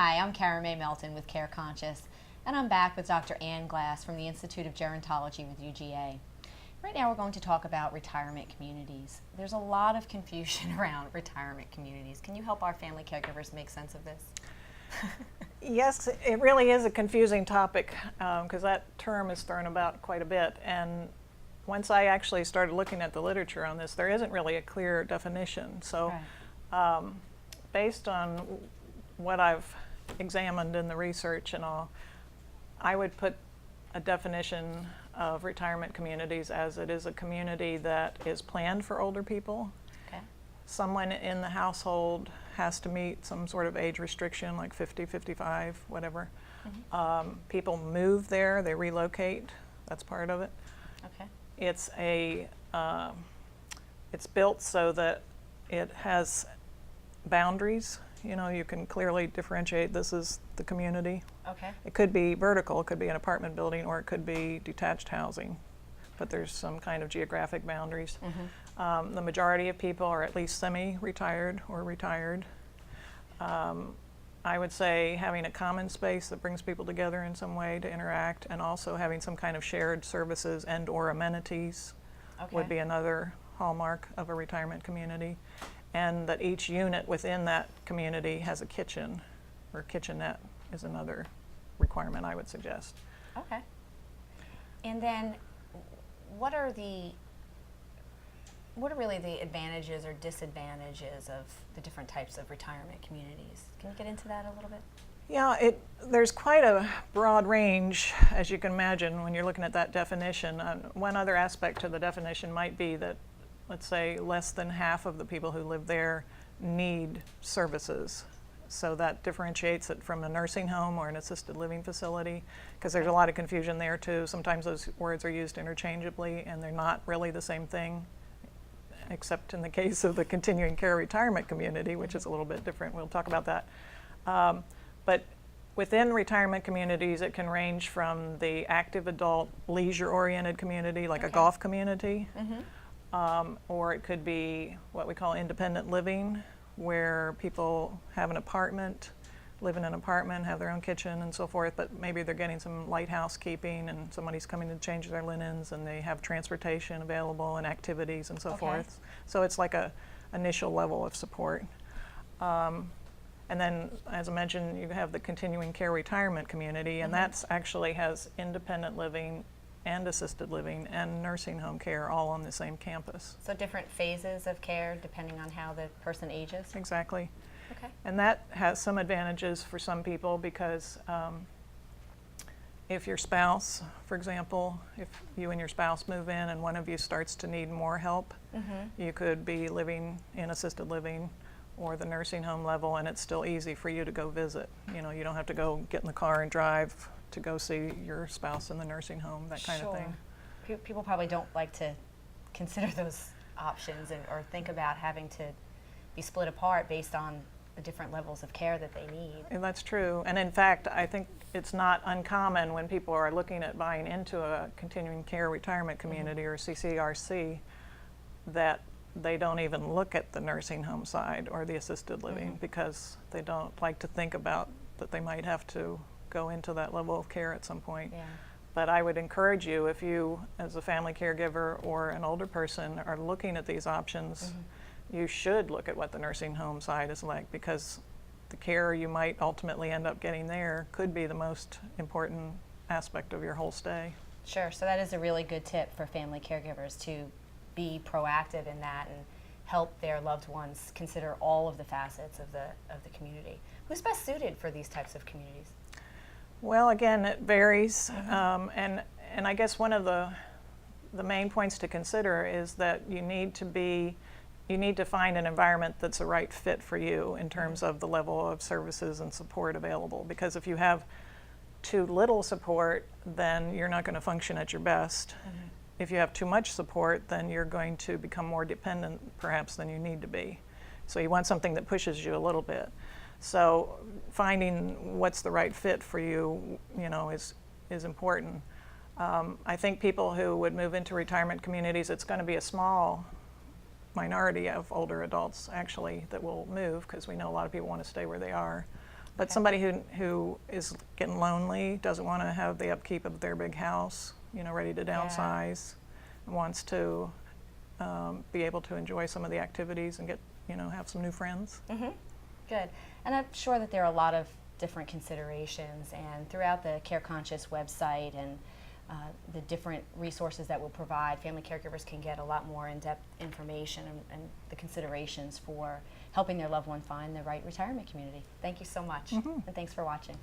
Hi, I'm Cara Mae Melton with Care Conscious, and I'm back with Dr. Ann Glass from the Institute of Gerontology with UGA. Right now we're going to talk about retirement communities. There's a lot of confusion around retirement communities. Can you help our family caregivers make sense of this? Yes, it really is a confusing topic because that term is thrown about quite a bit. And once I actually started looking at the literature on this, there isn't really a clear definition. So based on what I've examined in the research and all, I would put a definition of retirement communities as it is a community that is planned for older people. Okay. Someone in the household has to meet some sort of age restriction, like 50, 55, whatever. Mm-hmm. People move there, they relocate, that's part of it. Okay. It's built so that it has boundaries. You know, you can clearly differentiate this is the community. Okay. It could be vertical, it could be an apartment building, or it could be detached housing, but there's some kind of geographic boundaries. Mm-hmm. The majority of people are at least semi-retired or retired. I would say having a common space that brings people together in some way to interact, and also having some kind of shared services and or amenities would be another hallmark of a retirement community. And that each unit within that community has a kitchen, or kitchenette is another requirement I would suggest. Okay. And then what are really the advantages or disadvantages of the different types of retirement communities? Can you get into that a little bit? Yeah, there's quite a broad range, as you can imagine, when you're looking at that definition. One other aspect to the definition might be that, let's say, less than half of the people who live there need services. So that differentiates it from a nursing home or an assisted living facility, because there's a lot of confusion there too. Sometimes those words are used interchangeably and they're not really the same thing, except in the case of the continuing care retirement community, which is a little bit different. We'll talk about that. But within retirement communities, it can range from the active adult leisure-oriented community, like a golf community, or it could be what we call independent living, where people have an apartment, live in an apartment, have their own kitchen and so forth, but maybe they're getting some light housekeeping and somebody's coming to change their linens, and they have transportation available and activities and so forth. So it's like a initial level of support. And then, as I mentioned, you have the continuing care retirement community, and that's actually has independent living and assisted living and nursing home care all on the same campus. So different phases of care depending on how the person ages? Exactly. Okay. And that has some advantages for some people, because if your spouse, for example, if you and your spouse move in and one of you starts to need more help, you could be living in assisted living or the nursing home level, and it's still easy for you to go visit. You know, you don't have to go get in the car and drive to go see your spouse in the nursing home, that kind of thing. People probably don't like to consider those options or think about having to be split apart based on the different levels of care that they need. And that's true. And in fact, I think it's not uncommon when people are looking at buying into a continuing care retirement community or CCRC that they don't even look at the nursing home side or the assisted living because they don't like to think about that they might have to go into that level of care at some point. Yeah. But I would encourage you, if you, as a family caregiver or an older person, are looking at these options, you should look at what the nursing home side is like, because the care you might ultimately end up getting there could be the most important aspect of your whole stay. Sure, so that is a really good tip for family caregivers, to be proactive in that and help their loved ones consider all of the facets of the community. Who's best suited for these types of communities? Well, again, it varies, and I guess one of the main points to consider is that you need to find an environment that's a right fit for you in terms of the level of services and support available. Because if you have too little support, then you're not going to function at your best. If you have too much support, then you're going to become more dependent perhaps than you need to be. So you want something that pushes you a little bit. So finding what's the right fit for you, is important. I think people who would move into retirement communities, it's going to be a small minority of older adults actually that will move, because we know a lot of people want to stay where they are. But somebody who is getting lonely, doesn't want to have the upkeep of their big house, ready to downsize, wants to be able to enjoy some of the activities and get, have some new friends. Good. And I'm sure that there are a lot of different considerations, and throughout the Care Conscious website and the different resources that we'll provide, family caregivers can get a lot more in-depth information and the considerations for helping their loved one find the right retirement community. Thank you so much, and thanks for watching.